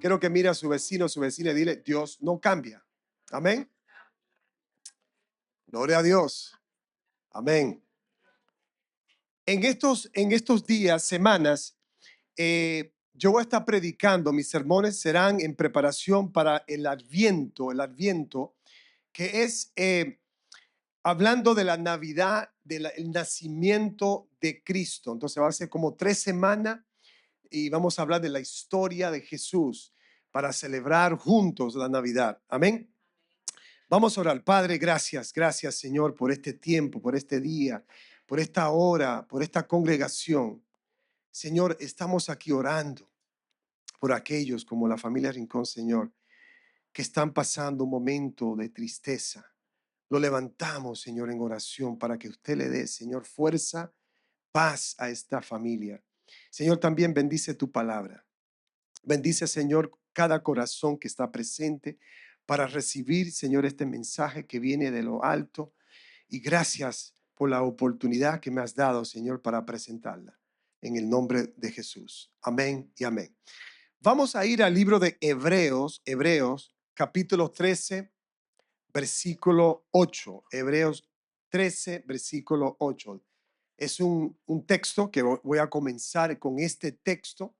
Quiero que mire a su vecina y dile, Dios no cambia. Amén. Gloria a Dios. Amén. En estos días, semanas, yo voy a estar predicando. Mis sermones serán en preparación para el Adviento, que es hablando de la Navidad, del nacimiento de Cristo. Entonces va a ser como 3 semanas y vamos a hablar de la historia de Jesús para celebrar juntos la Navidad. Amén. Vamos a orar. Padre, gracias, gracias Señor por este tiempo, por este día, por esta hora, por esta congregación. Señor, estamos aquí orando por aquellos como la familia Rincón, Señor, que están pasando un momento de tristeza. Lo levantamos, Señor, en oración para que usted le dé, Señor, fuerza, paz a esta familia. Señor, también bendice tu palabra. Bendice, Señor, cada corazón que está presente para recibir, Señor, este mensaje que viene de lo alto. Y gracias por la oportunidad que me has dado, Señor, para presentarla. En el nombre de Jesús. Amén y amén. Vamos a ir al libro de Hebreos, capítulo 13, versículo 8. Hebreos 13, versículo 8. Es un texto que voy a comenzar con este texto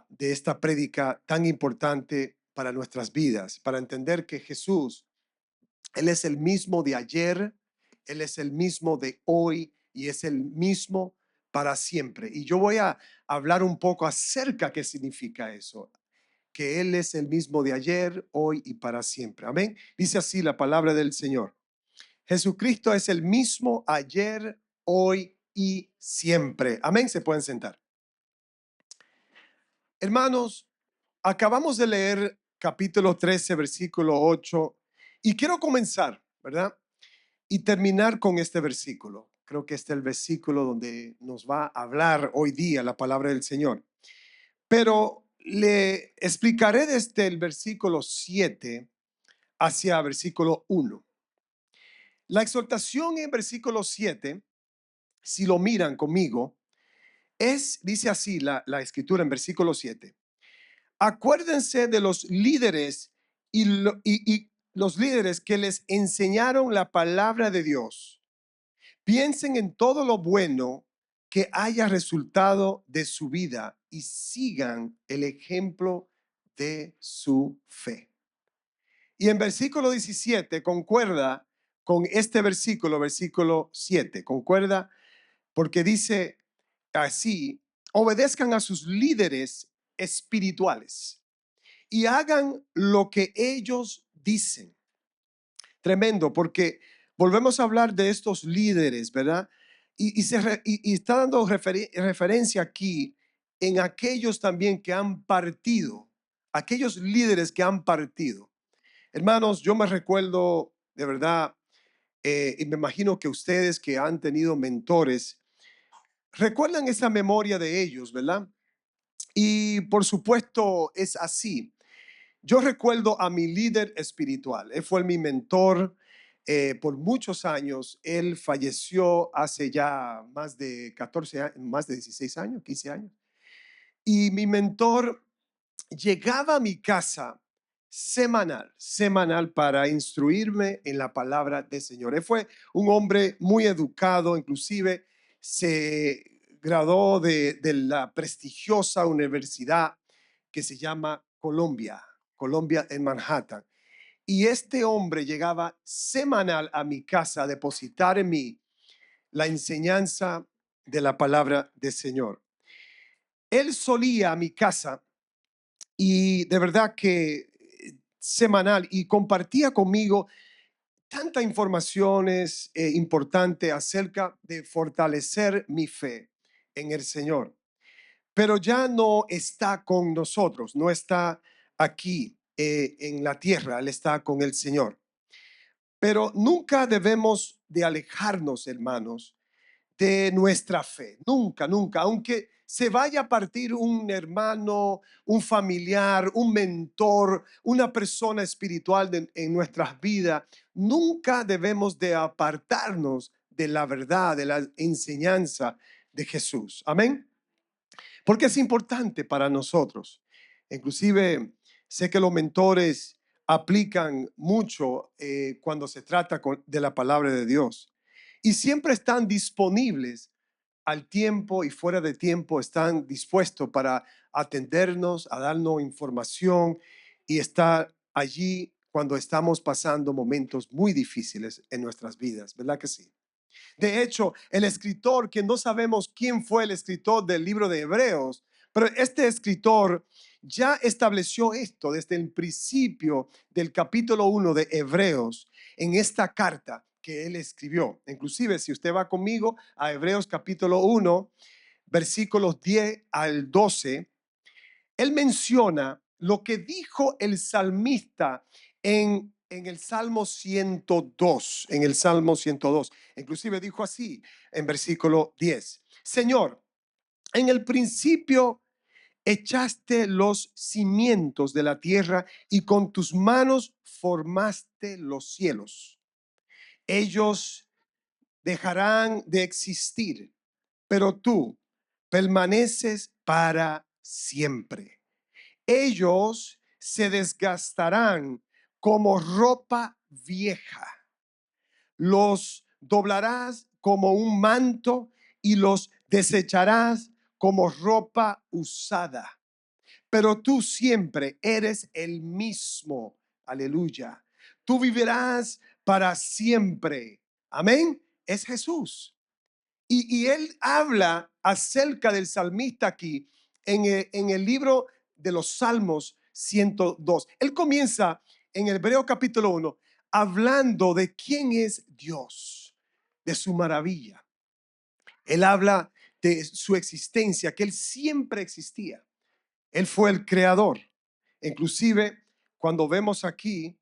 de esta prédica tan importante para nuestras vidas, para entender que Jesús, Él es el mismo de ayer, Él es el mismo de hoy y es el mismo para siempre. Y yo voy a hablar un poco acerca de qué significa eso, que Él es el mismo de ayer, hoy y para siempre. Amén. Dice así la palabra del Señor. Jesucristo es el mismo ayer, hoy y siempre. Amén. Se pueden sentar. Hermanos, acabamos de leer capítulo 13, versículo 8, y quiero comenzar, ¿verdad? Y terminar con este versículo. Creo que este es el versículo donde nos va a hablar hoy día la palabra del Señor. Pero le explicaré desde el versículo 7 hacia versículo 1. La exhortación en versículo 7, si lo miran conmigo, dice así la escritura en versículo 7. Acuérdense de los líderes y los líderes que les enseñaron la palabra de Dios. Piensen en todo lo bueno que haya resultado de su vida y sigan el ejemplo de su fe. Y en versículo 17 concuerda con este versículo 7, concuerda porque dice así: obedezcan a sus líderes espirituales y hagan lo que ellos dicen. Tremendo, porque volvemos a hablar de estos líderes, ¿verdad? Y está dando referencia aquí en aquellos también que han partido, aquellos líderes que han partido. Hermanos, yo me recuerdo de verdad, y me imagino que ustedes que han tenido mentores, recuerdan esa memoria de ellos, ¿verdad? Y por supuesto es así. Yo recuerdo a mi líder espiritual. Él fue mi mentor por muchos años. Él falleció hace ya más de 14 años, más de 16 años, 15 años. Y mi mentor llegaba a mi casa semanal para instruirme en la palabra del Señor. Él fue un hombre muy educado, inclusive se graduó de la prestigiosa universidad que se llama Columbia en Manhattan. Y este hombre llegaba semanal a mi casa a depositar en mí la enseñanza de la palabra del Señor. Él solía a mi casa y de verdad que semanal, y compartía conmigo tantas informaciones importantes acerca de fortalecer mi fe en el Señor. Pero ya no está con nosotros, no está aquí en la tierra, Él está con el Señor. Pero nunca debemos de alejarnos, hermanos, de nuestra fe. Nunca, nunca. Aunque se vaya a partir un hermano, un familiar, un mentor, una persona espiritual en nuestras vidas, nunca debemos de apartarnos de la verdad, de la enseñanza de Jesús. Amén. Porque es importante para nosotros. Inclusive sé que los mentores aplican mucho cuando se trata de la palabra de Dios. Y siempre están disponibles al tiempo y fuera de tiempo, están dispuestos para atendernos, a darnos información y estar allí cuando estamos pasando momentos muy difíciles en nuestras vidas, ¿verdad que sí? De hecho, el escritor, que no sabemos quién fue el escritor del libro de Hebreos, pero este escritor ya estableció esto desde el principio del capítulo 1 de Hebreos en esta carta que él escribió. Inclusive, si usted va conmigo a Hebreos capítulo 1, versículos 10 al 12, él menciona lo que dijo el salmista en el Salmo 102, en el Salmo 102. Inclusive dijo así en versículo 10: Señor, en el principio echaste los cimientos de la tierra y con tus manos formaste los cielos. Ellos dejarán de existir, pero tú permaneces para siempre. Ellos se desgastarán como ropa vieja. Los doblarás como un manto y los desecharás como ropa usada. Pero tú siempre eres el mismo. Aleluya. Tú vivirás para siempre. Amén. Es Jesús. Y él habla acerca del salmista aquí en el libro de los Salmos 102. Él comienza en el Hebreo capítulo 1 hablando de quién es Dios, de su maravilla. Él habla de su existencia, que él siempre existía. Él fue el creador. Inclusive, cuando vemos aquí,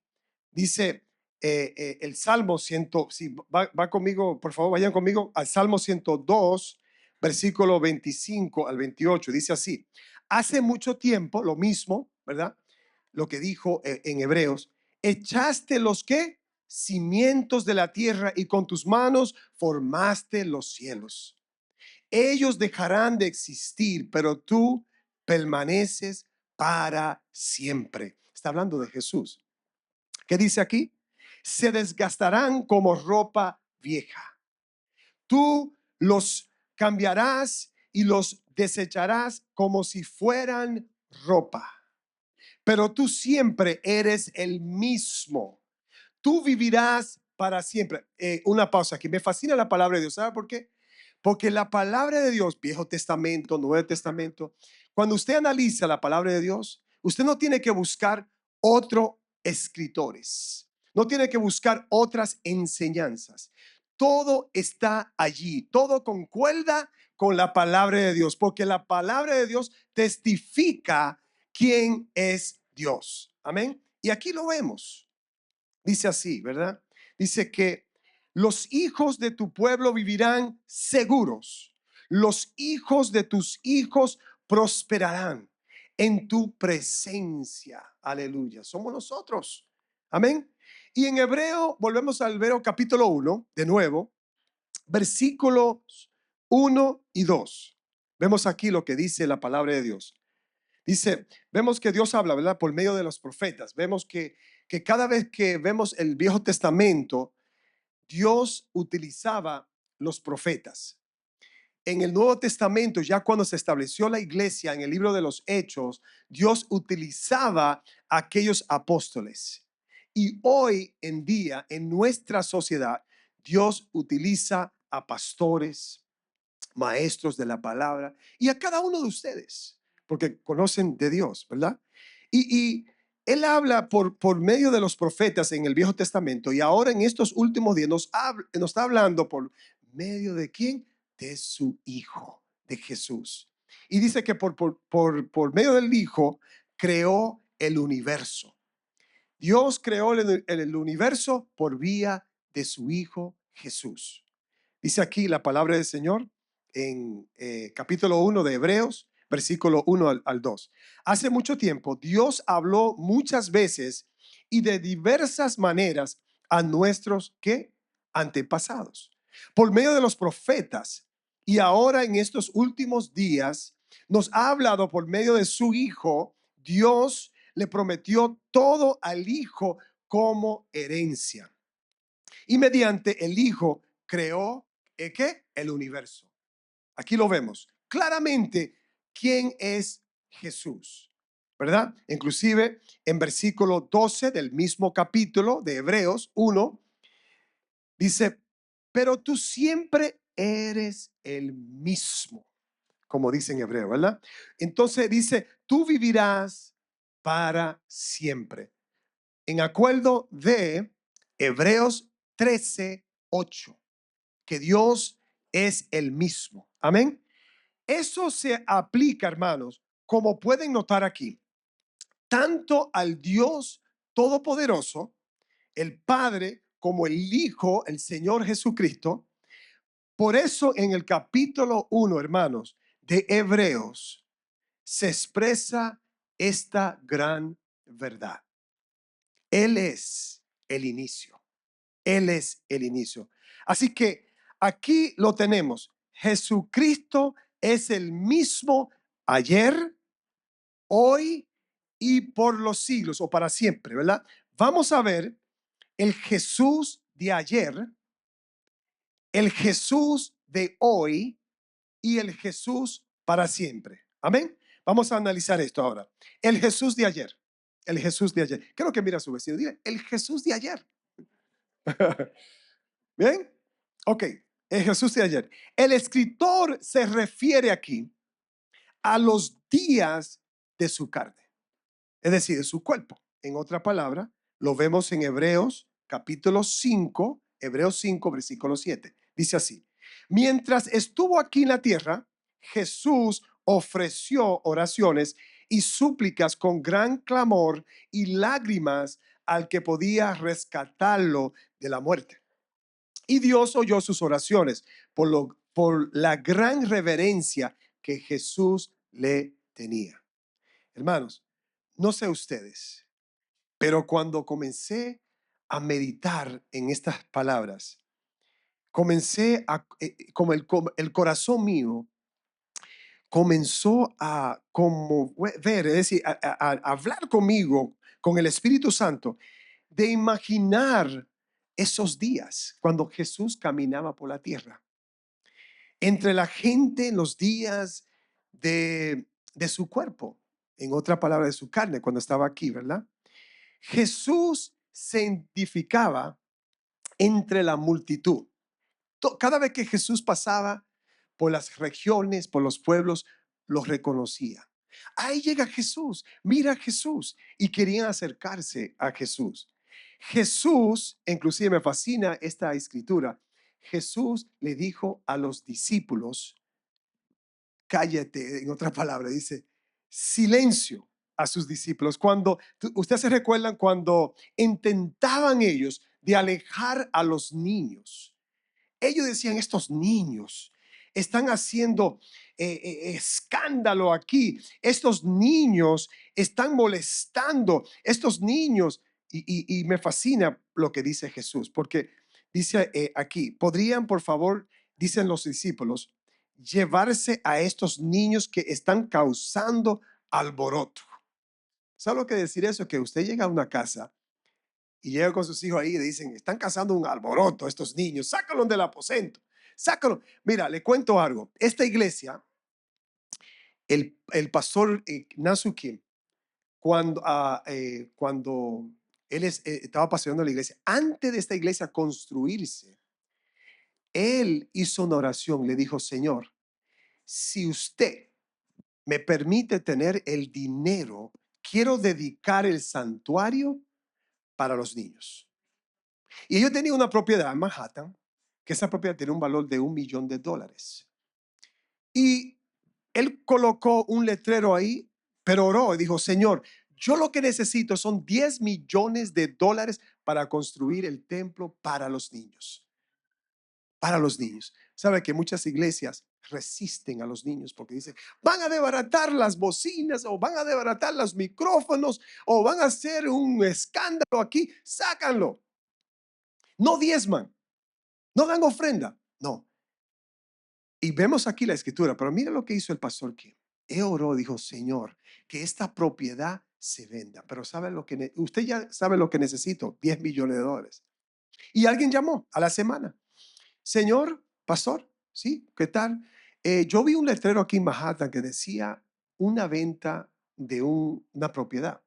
dice el Salmo 100, si va conmigo, por favor, vayan conmigo al Salmo 102, versículo 25 al 28. Dice así: hace mucho tiempo, lo mismo, ¿verdad? Lo que dijo en Hebreos: echaste los que cimientos de la tierra y con tus manos formaste los cielos. Ellos dejarán de existir, pero tú permaneces para siempre. Está hablando de Jesús. ¿Qué dice aquí? Se desgastarán como ropa vieja. Tú los cambiarás y los desecharás como si fueran ropa. Pero tú siempre eres el mismo. Tú vivirás para siempre. Una pausa aquí. Me fascina la palabra de Dios. ¿Sabe por qué? Porque la palabra de Dios, Viejo Testamento, Nuevo Testamento, cuando usted analiza la palabra de Dios, usted no tiene que buscar otros escritores, no tiene que buscar otras enseñanzas. Todo está allí, todo concuerda con la palabra de Dios, porque la palabra de Dios testifica quién es Dios. Amén. Y aquí lo vemos. Dice así, ¿verdad? Dice que los hijos de tu pueblo vivirán seguros. Los hijos de tus hijos prosperarán en tu presencia. Aleluya. Somos nosotros. Amén. Y en Hebreo, volvemos al Hebreo capítulo 1, de nuevo, versículos 1 y 2. Vemos aquí lo que dice la palabra de Dios. Dice, vemos que Dios habla, ¿verdad? Por medio de los profetas. Vemos que cada vez que vemos el Viejo Testamento, Dios utilizaba los profetas. En el Nuevo Testamento, ya cuando se estableció la iglesia en el libro de los Hechos, Dios utilizaba a aquellos apóstoles. Y hoy en día, en nuestra sociedad, Dios utiliza a pastores, maestros de la palabra y a cada uno de ustedes, porque conocen de Dios, ¿verdad? Y Él habla por medio de los profetas en el Viejo Testamento, y ahora en estos últimos días nos está hablando por medio de quién, de su Hijo, de Jesús. Y dice que por medio del Hijo creó el universo. Dios creó el universo por vía de su Hijo Jesús. Dice aquí la palabra del Señor en capítulo 1 de Hebreos, versículo 1 al 2. Hace mucho tiempo Dios habló muchas veces y de diversas maneras a nuestros ¿qué? Antepasados, por medio de los profetas, y ahora en estos últimos días nos ha hablado por medio de su Hijo. Dios le prometió todo al Hijo como herencia. Y mediante el Hijo creó ¿qué? El universo. Aquí lo vemos claramente quién es Jesús, ¿verdad? Inclusive en versículo 12 del mismo capítulo de Hebreos 1 dice, pero tú siempre eres el mismo, como dice en hebreo, ¿verdad? Entonces dice, tú vivirás para siempre. En acuerdo de Hebreos 13:8, que Dios es el mismo. Amén. Eso se aplica, hermanos, como pueden notar aquí, tanto al Dios Todopoderoso, el Padre, como el Hijo, el Señor Jesucristo. Por eso en el capítulo 1, hermanos, de Hebreos, se expresa esta gran verdad. Él es el inicio. Él es el inicio. Así que aquí lo tenemos. Jesucristo es el mismo ayer, hoy y por los siglos o para siempre, ¿verdad? Vamos a ver el Jesús de ayer, el Jesús de hoy y el Jesús para siempre. Amén. Vamos a analizar esto ahora. El Jesús de ayer. El Jesús de ayer. Creo que mira a su vecino. Dile, el Jesús de ayer. ¿Bien? Ok. El Jesús de ayer. El escritor se refiere aquí a los días de su carne, es decir, de su cuerpo. En otra palabra, lo vemos en Hebreos capítulo 5, Hebreos 5, versículo 7. Dice así, mientras estuvo aquí en la tierra, Jesús ofreció oraciones y súplicas con gran clamor y lágrimas al que podía rescatarlo de la muerte. Y Dios oyó sus oraciones por la gran reverencia que Jesús le tenía. Hermanos, no sé ustedes, pero cuando comencé a meditar en estas palabras, comencé a, como el corazón mío comenzó a como ver, es decir, a hablar conmigo, con el Espíritu Santo, de imaginar esos días cuando Jesús caminaba por la tierra, entre la gente en los días de su cuerpo, en otra palabra, de su carne, cuando estaba aquí, ¿verdad? Jesús se identificaba entre la multitud. Cada vez que Jesús pasaba por las regiones, por los pueblos, los reconocía. Ahí llega Jesús, mira a Jesús, y querían acercarse a Jesús. Jesús, inclusive me fascina esta escritura, Jesús le dijo a los discípulos, cállate, en otra palabra, dice, silencio a sus discípulos. Cuando, ustedes se recuerdan cuando intentaban ellos de alejar a los niños. Ellos decían, estos niños están haciendo escándalo aquí. Estos niños están molestando. Estos niños. Y me fascina lo que dice Jesús, porque dice aquí, ¿podrían, por favor, dicen los discípulos, llevarse a estos niños que están causando alboroto? ¿Sabe lo que decir eso? Que usted llega a una casa y llega con sus hijos ahí y le dicen, están causando un alboroto estos niños, sácalos del aposento, sácalo. Mira, le cuento algo. Esta iglesia, el pastor Nasu Kim, cuando él estaba pastoreando la iglesia, antes de esta iglesia construirse, él hizo una oración, le dijo, Señor, si usted me permite tener el dinero, quiero dedicar el santuario para los niños. Y ellos tenían una propiedad en Manhattan, que esa propiedad tiene un valor de $1 millón. Y él colocó un letrero ahí, pero oró y dijo, Señor, yo lo que necesito son $10 millones para construir el templo para los niños. Para los niños. Sabe que muchas iglesias resisten a los niños porque dicen, van a desbaratar las bocinas o van a desbaratar los micrófonos o van a hacer un escándalo aquí, sácanlo. No diezman, no dan ofrenda, no. Y vemos aquí la escritura, pero mira lo que hizo el pastor Kim. Él oró, dijo, Señor, que esta propiedad se venda. Pero ¿sabe lo que usted ya sabe lo que necesito? 10 millones de dólares. Y alguien llamó a la semana. Señor, pastor, ¿sí? ¿Qué tal? Yo vi un letrero aquí en Manhattan que decía una venta de una propiedad.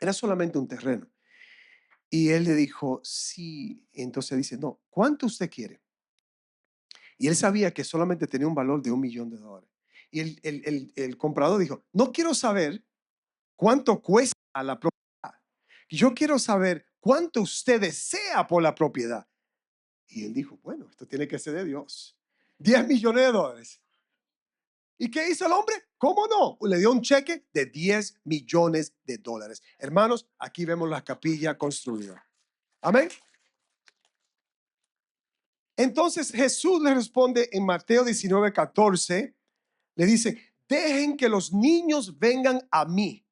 Era solamente un terreno. Y él le dijo, sí. Entonces dice, no, ¿cuánto usted quiere? Y él sabía que solamente tenía un valor de $1 millón. Y el comprador dijo, no quiero saber cuánto cuesta la propiedad. Yo quiero saber cuánto usted desea por la propiedad. Y él dijo, bueno, esto tiene que ser de Dios. 10 millones de dólares. ¿Y qué hizo el hombre? ¿Cómo no? Le dio un cheque de 10 millones de dólares. Hermanos, aquí vemos la capilla construida. Amén. Entonces Jesús le responde en Mateo 19:14. Le dice, dejen que los niños vengan a mí.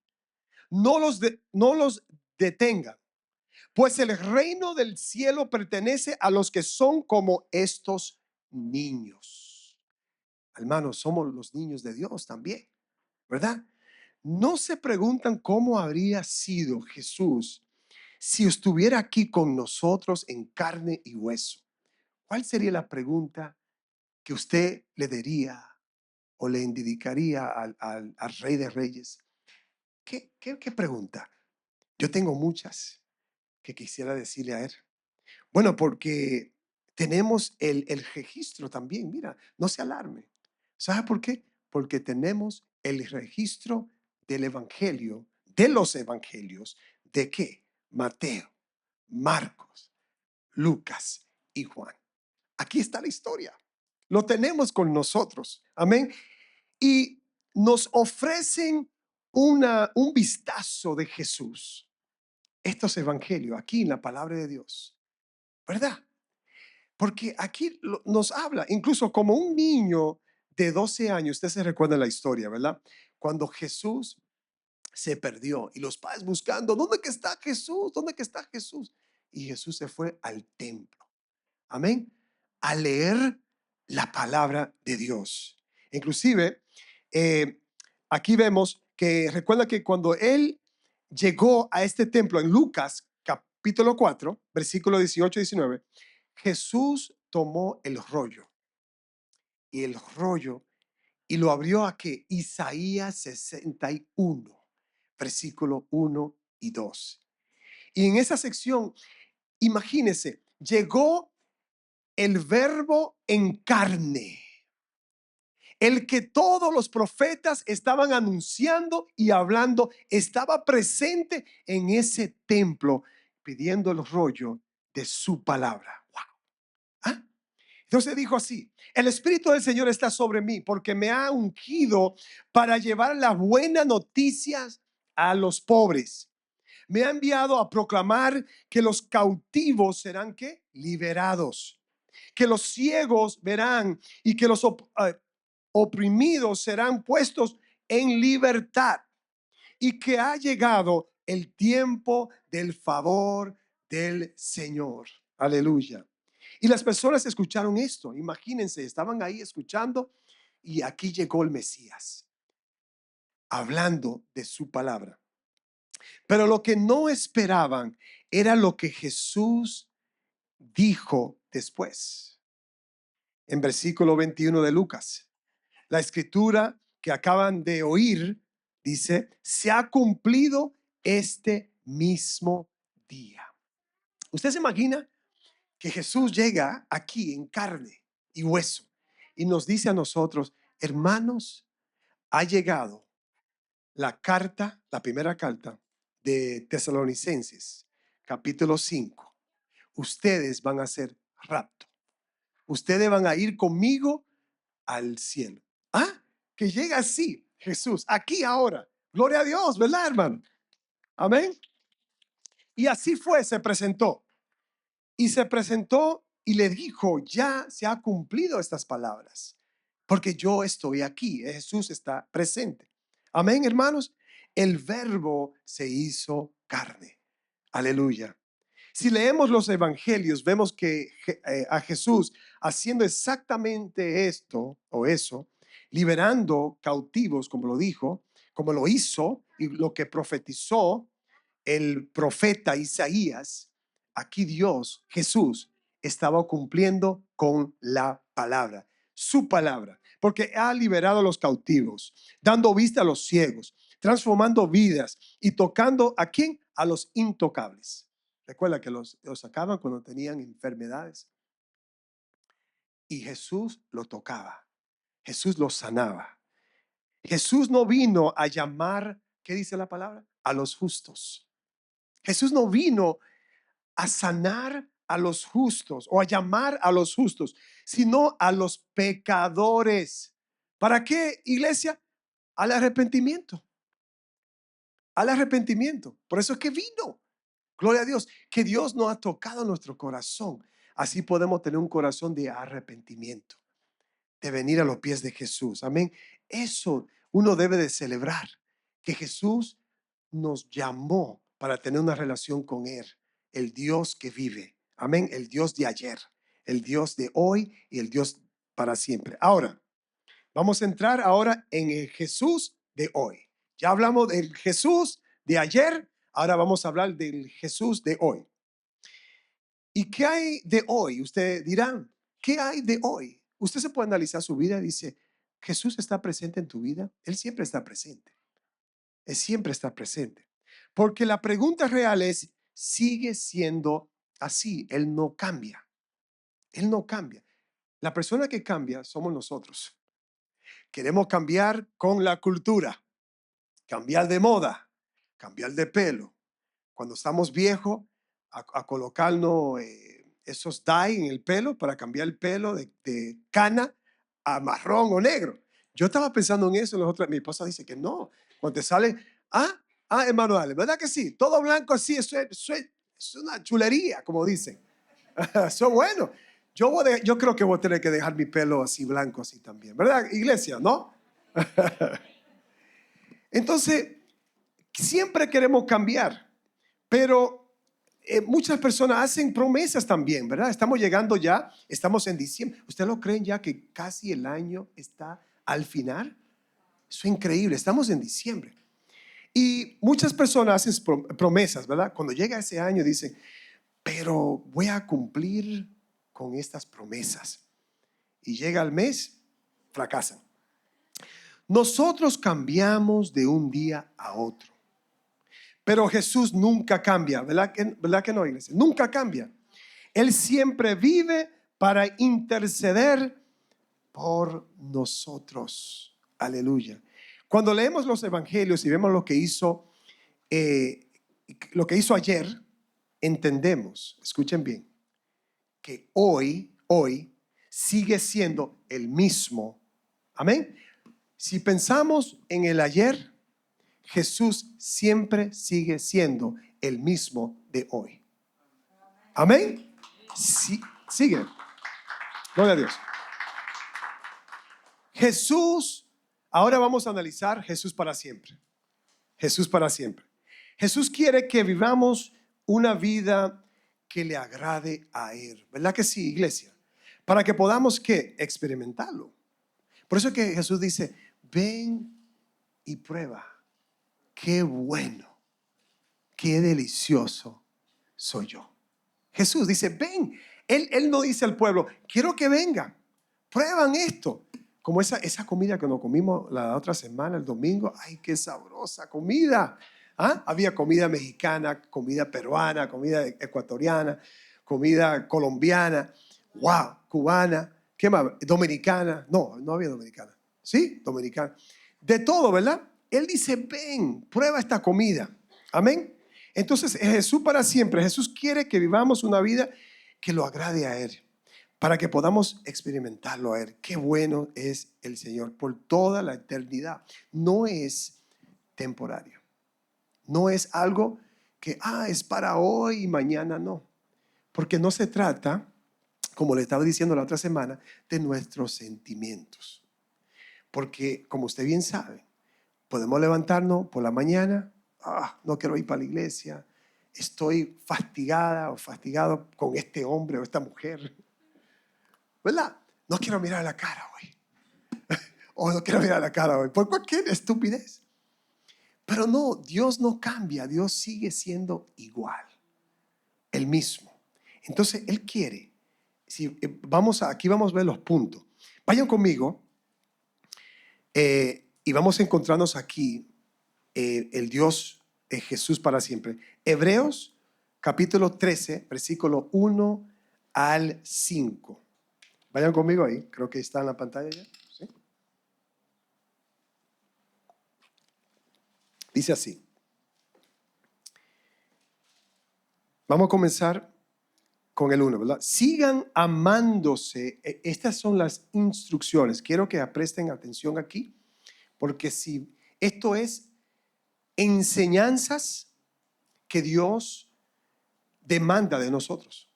No los detengan. Pues el reino del cielo pertenece a los que son como estos niños. Hermanos, somos los niños de Dios también, ¿verdad? No se preguntan cómo habría sido Jesús si estuviera aquí con nosotros en carne y hueso. ¿Cuál sería la pregunta que usted le daría o le indicaría al Rey de Reyes? ¿Qué pregunta? Yo tengo muchas que quisiera decirle a él. Bueno, porque tenemos el registro también. Mira, no se alarme. ¿Sabe por qué? Porque tenemos el registro del evangelio, de los evangelios, ¿de qué? Mateo, Marcos, Lucas y Juan. Aquí está la historia. Lo tenemos con nosotros. Amén. Y nos ofrecen un vistazo de Jesús. Estos evangelios aquí en la palabra de Dios. ¿Verdad? Porque aquí nos habla, incluso como un niño de 12 años, usted se recuerda la historia, ¿verdad? Cuando Jesús se perdió y los padres buscando, ¿dónde que está Jesús? ¿Dónde que está Jesús? Y Jesús se fue al templo. Amén. A leer la palabra de Dios. Inclusive, eh, aquí vemos que recuerda que cuando él llegó a este templo en Lucas capítulo 4 versículo 18 y 19, Jesús tomó el rollo y lo abrió a que Isaías 61 versículo 1 y 2. Y en esa sección, imagínense, llegó el verbo en carne, el que todos los profetas estaban anunciando y hablando, estaba presente en ese templo pidiendo el rollo de su palabra. Wow. ¿Ah? Entonces dijo así, el Espíritu del Señor está sobre mí porque me ha ungido para llevar las buenas noticias a los pobres. Me ha enviado a proclamar que los cautivos serán ¿qué? Liberados, que los ciegos verán y que los oprimidos serán puestos en libertad, y que ha llegado el tiempo del favor del Señor. Aleluya. Y las personas escucharon esto. Imagínense, estaban ahí escuchando y aquí llegó el Mesías hablando de su palabra. Pero lo que no esperaban era lo que Jesús dijo después. En versículo 21 de Lucas, la escritura que acaban de oír dice, se ha cumplido este mismo día. ¿Usted se imagina que Jesús llega aquí en carne y hueso y nos dice a nosotros, hermanos, ha llegado la carta, la primera carta de Tesalonicenses, capítulo 5? Ustedes van a ser rapto. Ustedes van a ir conmigo al cielo. ¿Ah? Que llega así Jesús, aquí ahora. Gloria a Dios, ¿verdad, hermano? Amén. Y así fue, se presentó. Y se presentó y le dijo, ya se ha cumplido estas palabras, porque yo estoy aquí. Jesús está presente. Amén, hermanos. El verbo se hizo carne. Aleluya. Si leemos los evangelios, vemos que a Jesús haciendo exactamente esto o eso, liberando cautivos, como lo dijo, como lo hizo y lo que profetizó el profeta Isaías. Aquí Dios, Jesús, estaba cumpliendo con la palabra, su palabra, porque ha liberado a los cautivos, dando vista a los ciegos, transformando vidas y tocando ¿a quién? A los intocables. Recuerda que los sacaban cuando tenían enfermedades y Jesús lo tocaba, Jesús los sanaba. Jesús no vino a llamar, ¿qué dice la palabra? A los justos. Jesús no vino a sanar a los justos o a llamar a los justos, sino a los pecadores. ¿Para qué, iglesia? Al arrepentimiento. Al arrepentimiento. Por eso es que vino. Gloria a Dios. Que Dios nos ha tocado nuestro corazón. Así podemos tener un corazón de arrepentimiento, de venir a los pies de Jesús. Amén. Eso uno debe de celebrar, que Jesús nos llamó para tener una relación con Él, el Dios que vive. Amén. El Dios de ayer, el Dios de hoy y el Dios para siempre. Ahora, vamos a entrar ahora en el Jesús de hoy. Ya hablamos del Jesús de ayer, ahora vamos a hablar del Jesús de hoy. ¿Y qué hay de hoy? Usted dirá, ¿qué hay de hoy? Usted se puede analizar su vida y dice, ¿Jesús está presente en tu vida? Él siempre está presente. Él siempre está presente. Porque la pregunta real es, ¿sigue siendo así? Él no cambia. Él no cambia. La persona que cambia somos nosotros. Queremos cambiar con la cultura, cambiar de moda, cambiar de pelo. Cuando estamos viejos, a colocarnos esos dye en el pelo para cambiar el pelo de cana a marrón o negro. Yo estaba pensando en eso, mi esposa dice que no. Cuando te sale, Emanuel, ¿verdad que sí? Todo blanco así, eso es una chulería, como dicen. Eso bueno. Yo creo que voy a tener que dejar mi pelo así blanco, así también. ¿Verdad, iglesia? ¿No? Entonces, siempre queremos cambiar, pero muchas personas hacen promesas también, ¿verdad? Estamos llegando ya, estamos en diciembre. ¿Ustedes lo creen ya que casi el año está al final? Eso es increíble, estamos en diciembre. Y muchas personas hacen promesas, ¿verdad? Cuando llega ese año dicen, pero voy a cumplir con estas promesas. Y llega el mes, fracasan. Nosotros cambiamos de un día a otro. Pero Jesús nunca cambia, ¿verdad que no, iglesia? Nunca cambia. Él siempre vive para interceder por nosotros. Aleluya. Cuando leemos los evangelios y vemos lo que hizo ayer, entendemos, escuchen bien, que hoy sigue siendo el mismo. Amén. Si pensamos en el ayer, Jesús siempre sigue siendo el mismo de hoy. Amén. Sí, sigue. Gloria a Dios. Jesús, ahora vamos a analizar Jesús para siempre. Jesús para siempre. Jesús quiere que vivamos una vida que le agrade a Él. ¿Verdad que sí, iglesia? Para que podamos, ¿qué? Experimentarlo. Por eso es que Jesús dice, ven y prueba. Qué bueno, qué delicioso soy yo. Jesús dice, ven. Él no dice al pueblo, quiero que vengan, prueban esto. Como esa comida que nos comimos la otra semana, el domingo. Ay, qué sabrosa comida. Había comida mexicana, comida peruana, comida ecuatoriana, comida colombiana, wow, cubana, ¿qué más? Dominicana. No había dominicana. ¿Sí? Dominicana. De todo, ¿verdad? Él dice, ven, prueba esta comida. Amén. Entonces, Jesús para siempre. Jesús quiere que vivamos una vida que lo agrade a Él, para que podamos experimentarlo a Él. Qué bueno es el Señor por toda la eternidad. No es temporario. No es algo que, es para hoy y mañana no. Porque no se trata, como le estaba diciendo la otra semana, de nuestros sentimientos. Porque, como usted bien sabe, podemos levantarnos por la mañana, no quiero ir para la iglesia, estoy fastigada o fastigado con este hombre o esta mujer, ¿verdad? No quiero mirar la cara hoy. O no quiero mirar la cara hoy, por cualquier estupidez. Pero no, Dios no cambia, Dios sigue siendo igual, el mismo. Entonces, Él quiere, si aquí vamos a ver los puntos. Vayan conmigo y vamos a encontrarnos aquí el Dios de Jesús para siempre. Hebreos capítulo 13, versículo 1 al 5. Vayan conmigo ahí, creo que está en la pantalla ya. ¿Sí? Dice así. Vamos a comenzar con el 1, ¿verdad? Sigan amándose. Estas son las instrucciones. Quiero que presten atención aquí, porque si esto es enseñanzas que Dios demanda de nosotros.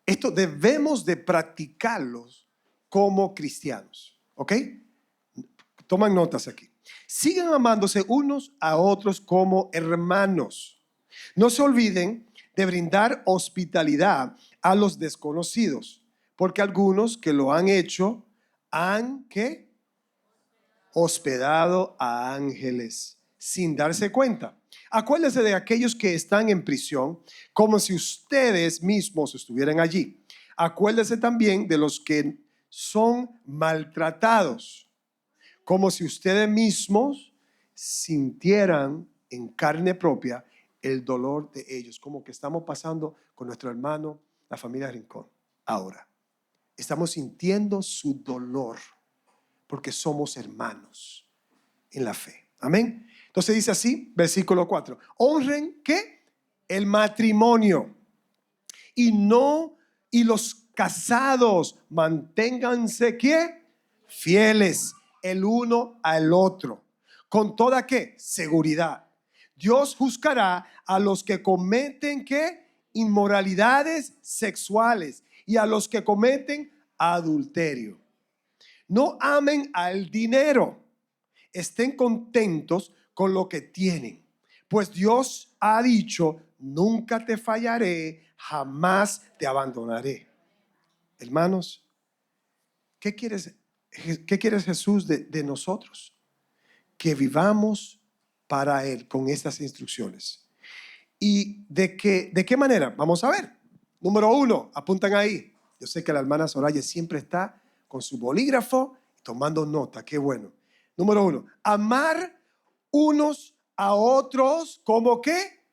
Esto debemos de practicarlos como cristianos, ¿ok? Toman notas aquí. Sigan amándose unos a otros como hermanos. No se olviden de brindar hospitalidad a los desconocidos, porque algunos que lo han hecho han, ¿qué? Hospedado a ángeles sin darse cuenta. Acuérdense de aquellos que están en prisión, como si ustedes mismos estuvieran allí. Acuérdense también de los que son maltratados, como si ustedes mismos sintieran en carne propia el dolor de ellos, como que estamos pasando con nuestro hermano, la familia Rincón. Ahora, estamos sintiendo su dolor porque somos hermanos en la fe. Amén. Entonces dice así, versículo 4. Honren, ¿qué? El matrimonio. Y los casados manténganse, ¿qué? Fieles el uno al otro. ¿Con toda qué? Seguridad. Dios juzgará a los que cometen, ¿qué? Inmoralidades sexuales y a los que cometen adulterio. No amen al dinero. Estén contentos con lo que tienen, pues Dios ha dicho: nunca te fallaré, jamás te abandonaré. Hermanos, ¿qué quieres Jesús de nosotros? Que vivamos para Él con estas instrucciones. ¿Y de qué manera? Vamos a ver. Número 1, apuntan ahí. Yo sé que la hermana Soraya siempre está con su bolígrafo tomando nota. Qué bueno. Número 1, amar unos a otros como ¿qué?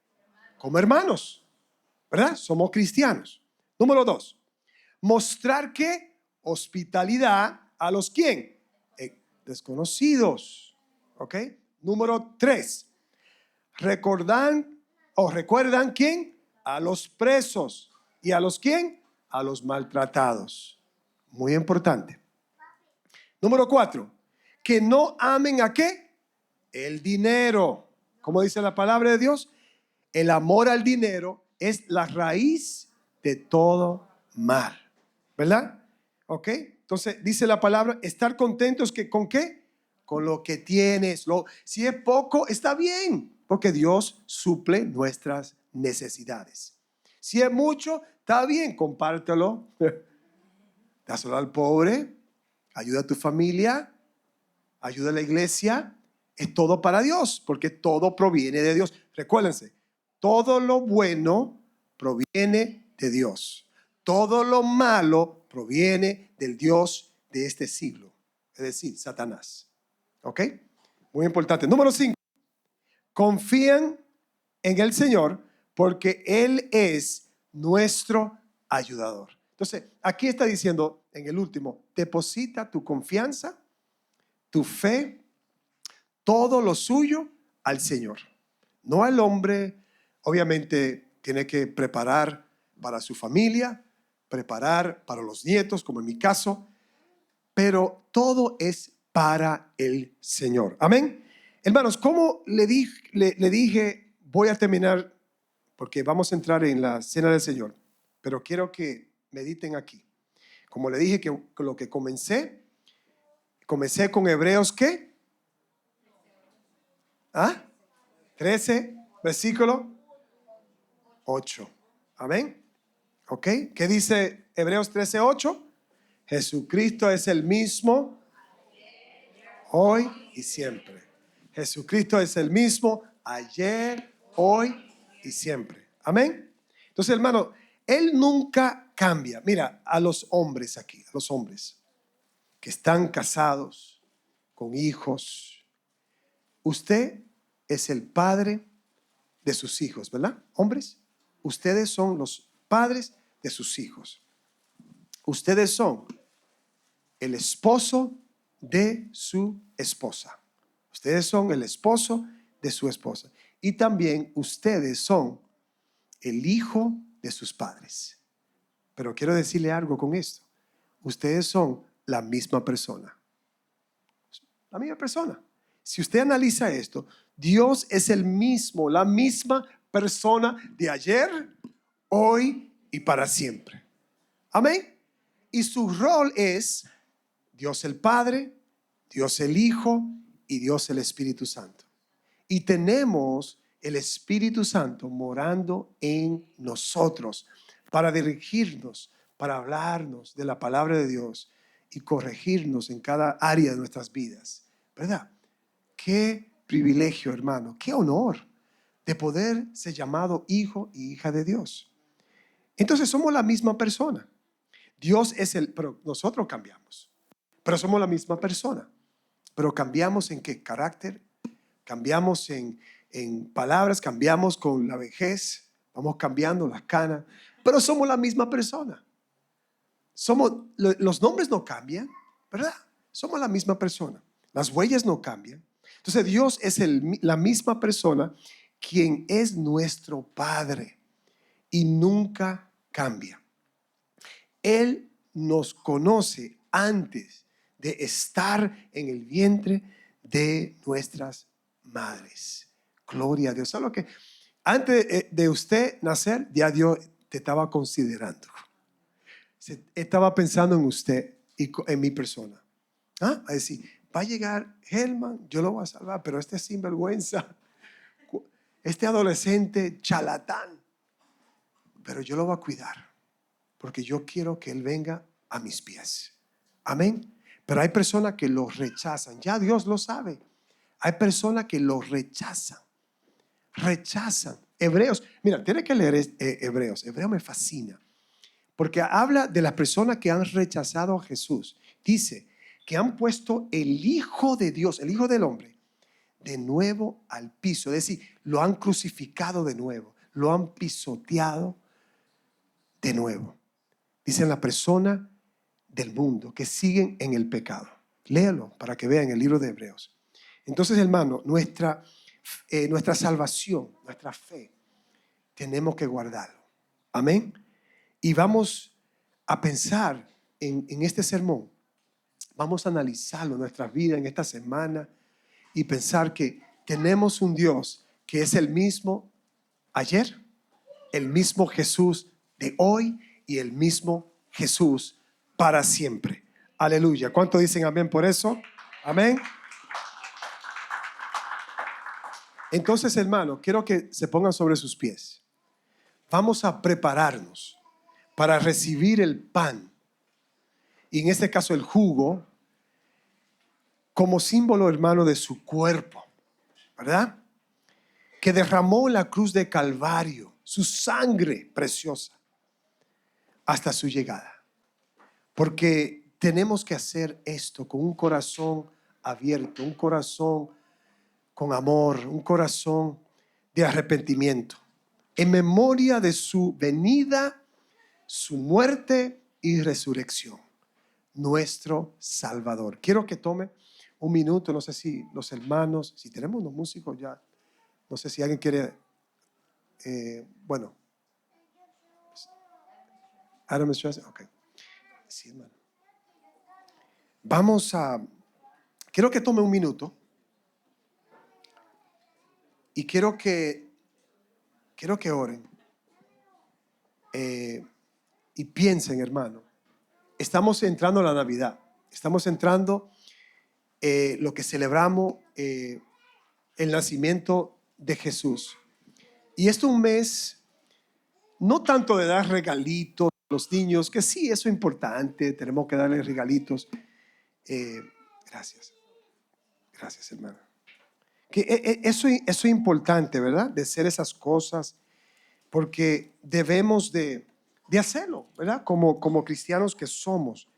Como hermanos, ¿verdad? Somos cristianos. Número 2, mostrar ¿qué? Hospitalidad a los ¿quién? Desconocidos. ¿Ok? Número 3, recuerdan ¿quién? A los presos. ¿Y a los quién? A los maltratados. Muy importante. Número 4, que no amen ¿a qué? El dinero. Como dice la palabra de Dios, el amor al dinero es la raíz de todo mal. ¿Verdad? ¿Ok? Entonces dice la palabra, estar contentos que ¿con qué? Con lo que tienes. Si es poco, está bien, porque Dios suple nuestras necesidades. Si es mucho, está bien, compártelo. Dáselo al pobre, ayuda a tu familia, ayuda a la iglesia. Es todo para Dios, porque todo proviene de Dios. Recuérdense, todo lo bueno proviene de Dios. Todo lo malo proviene del Dios de este siglo, es decir, Satanás. ¿Ok? Muy importante. Número 5. Confían en el Señor porque Él es nuestro ayudador. Entonces, aquí está diciendo en el último, deposita tu confianza, tu fe, todo lo suyo al Señor, no al hombre. Obviamente tiene que preparar para su familia, preparar para los nietos, como en mi caso, pero todo es para el Señor. Amén. Hermanos, como le dije, voy a terminar porque vamos a entrar en la cena del Señor, pero quiero que mediten aquí. Como le dije que lo que comencé con Hebreos, ¿qué? 13, versículo 8. Amén. ¿Ok? ¿Qué dice Hebreos 13:8? Jesucristo es el mismo hoy y siempre. Jesucristo es el mismo ayer, hoy y siempre. Amén. Entonces, hermano, Él nunca cambia. Mira, a los hombres aquí, a los hombres que están casados con hijos, usted es el padre de sus hijos, ¿verdad? Hombres, ustedes son los padres de sus hijos. Ustedes son el esposo de su esposa. Ustedes son el esposo de su esposa. Y también ustedes son el hijo de sus padres. Pero quiero decirle algo con esto. Ustedes son la misma persona. La misma persona. Si usted analiza esto, Dios es el mismo, la misma persona de ayer, hoy y para siempre. Amén. Y su rol es Dios el Padre, Dios el Hijo y Dios el Espíritu Santo. Y tenemos el Espíritu Santo morando en nosotros para dirigirnos, para hablarnos de la palabra de Dios y corregirnos en cada área de nuestras vidas. ¿Verdad? Qué privilegio, hermano, qué honor de poder ser llamado hijo y hija de Dios. Entonces somos la misma persona. Dios es pero nosotros cambiamos. Pero somos la misma persona. Pero cambiamos en qué carácter, cambiamos en palabras, cambiamos con la vejez, vamos cambiando las canas, pero somos la misma persona. Los nombres no cambian, ¿verdad? Somos la misma persona. Las huellas no cambian. Entonces Dios es la misma persona quien es nuestro Padre y nunca cambia. Él nos conoce antes de estar en el vientre de nuestras madres. Gloria a Dios. ¿Sabes lo que? Antes de usted nacer, ya Dios te estaba considerando. Estaba pensando en usted y en mi persona. ¿Ah? A decir, va a llegar Helman, yo lo voy a salvar, pero este sinvergüenza, este adolescente charlatán, pero yo lo voy a cuidar, porque yo quiero que él venga a mis pies. Amén. Pero hay personas que lo rechazan. Ya Dios lo sabe. Hay personas que lo rechazan. Rechazan. Hebreos. Mira, tiene que leer Hebreos. Hebreos me fascina. Porque habla de las personas que han rechazado a Jesús. Dice que han puesto el Hijo de Dios, el Hijo del Hombre, de nuevo al piso. Es decir, lo han crucificado de nuevo. Lo han pisoteado de nuevo. Dicen la persona del mundo que siguen en el pecado. Léalo para que vean el libro de Hebreos. Entonces, hermano, nuestra salvación, nuestra fe, tenemos que guardarlo. Amén. Y vamos a pensar en este sermón. Vamos a analizarlo en nuestras vidas en esta semana y pensar que tenemos un Dios que es el mismo ayer, el mismo Jesús de hoy y el mismo Jesús para siempre. Aleluya. ¿Cuánto dicen amén por eso? Amén. Entonces, hermano, quiero que se pongan sobre sus pies. Vamos a prepararnos para recibir el pan y en este caso el jugo como símbolo, hermano, de su cuerpo, ¿verdad? Que derramó en la cruz de Calvario su sangre preciosa hasta su llegada. Porque tenemos que hacer esto con un corazón abierto, un corazón con amor, un corazón de arrepentimiento, en memoria de su venida, su muerte y resurrección, nuestro Salvador. Quiero que tome un minuto, no sé si los hermanos, si tenemos unos músicos ya, no sé si alguien quiere, bueno, Adam Strauss, ok. Sí, hermano. Quiero que tome un minuto y quiero que oren y piensen, hermano. Estamos entrando a la Navidad, estamos entrando lo que celebramos el nacimiento de Jesús. Y esto es un mes no tanto de dar regalitos a los niños, que sí, eso es importante, tenemos que darles regalitos. Gracias. Gracias, hermano. Que eso es importante, ¿verdad? De hacer esas cosas, porque debemos de hacerlo, ¿verdad? Como cristianos que somos.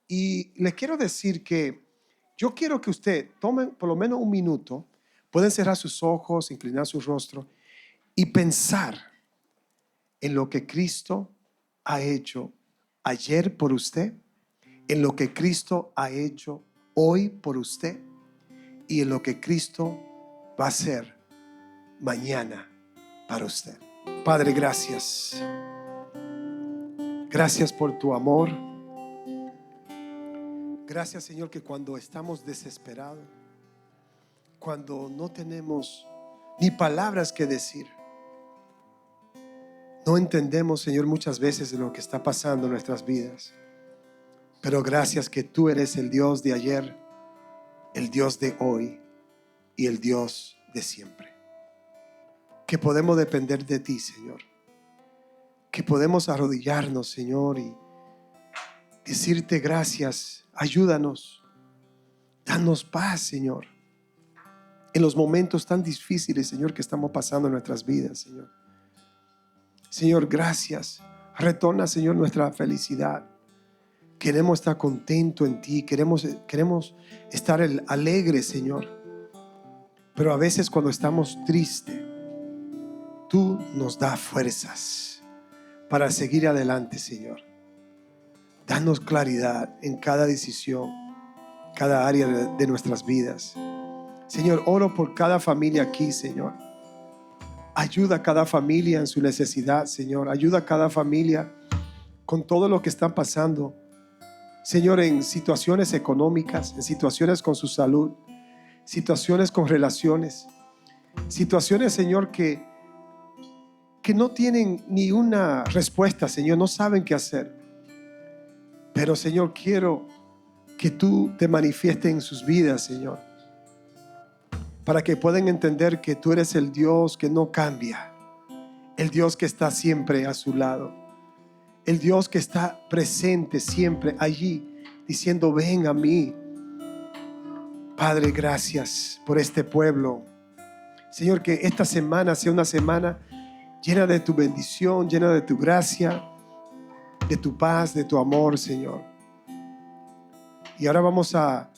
Y les quiero decir que yo quiero que usted tome por lo menos un minuto, pueden cerrar sus ojos, inclinar su rostro y pensar en lo que Cristo ha hecho ayer por usted, en lo que Cristo ha hecho hoy por usted y en lo que Cristo va a hacer mañana para usted. Padre, gracias. Gracias por tu amor. Gracias, Señor, que cuando estamos desesperados, cuando no tenemos ni palabras que decir, no entendemos, Señor, muchas veces de lo que está pasando en nuestras vidas. Pero gracias que tú eres el Dios de ayer, el Dios de hoy y el Dios de siempre. Que podemos depender de ti, Señor. Que podemos arrodillarnos, Señor, y decirte gracias. Ayúdanos. Danos paz, Señor. En los momentos tan difíciles, Señor, que estamos pasando en nuestras vidas, Señor. Señor, gracias. Retorna, Señor, nuestra felicidad. Queremos estar contentos en ti. Queremos estar alegres, Señor. Pero a veces cuando estamos tristes, tú nos das fuerzas para seguir adelante, Señor. Danos claridad en cada decisión, cada área de nuestras vidas. Señor, oro por cada familia aquí, Señor. Ayuda a cada familia en su necesidad, Señor. Ayuda a cada familia con todo lo que están pasando, Señor, en situaciones económicas, en situaciones con su salud, situaciones con relaciones, situaciones, Señor, que no tienen ni una respuesta, Señor, no saben qué hacer. Pero, Señor, quiero que tú te manifiestes en sus vidas, Señor, para que puedan entender que tú eres el Dios que no cambia, el Dios que está siempre a su lado, el Dios que está presente siempre allí, diciendo: ven a mí. Padre, gracias por este pueblo. Señor, que esta semana sea una semana llena de tu bendición, llena de tu gracia, de tu paz, de tu amor, Señor. Y ahora vamos a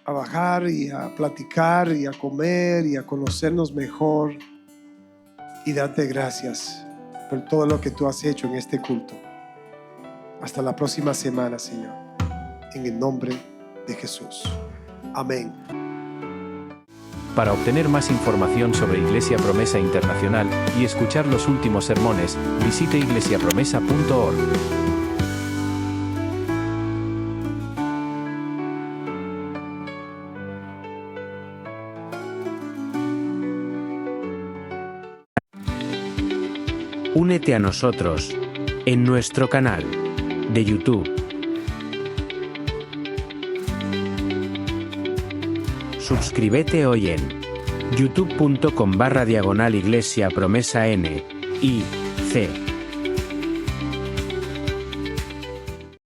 bajar y a platicar y a comer y a conocernos mejor y darte gracias por todo lo que tú has hecho en este culto. Hasta la próxima semana, Señor, en el nombre de Jesús. Amén. Para obtener más información sobre Iglesia Promesa Internacional y escuchar los últimos sermones, visite iglesiapromesa.org. Únete a nosotros en nuestro canal de YouTube. Suscríbete hoy en youtube.com/Iglesia Promesa NIC.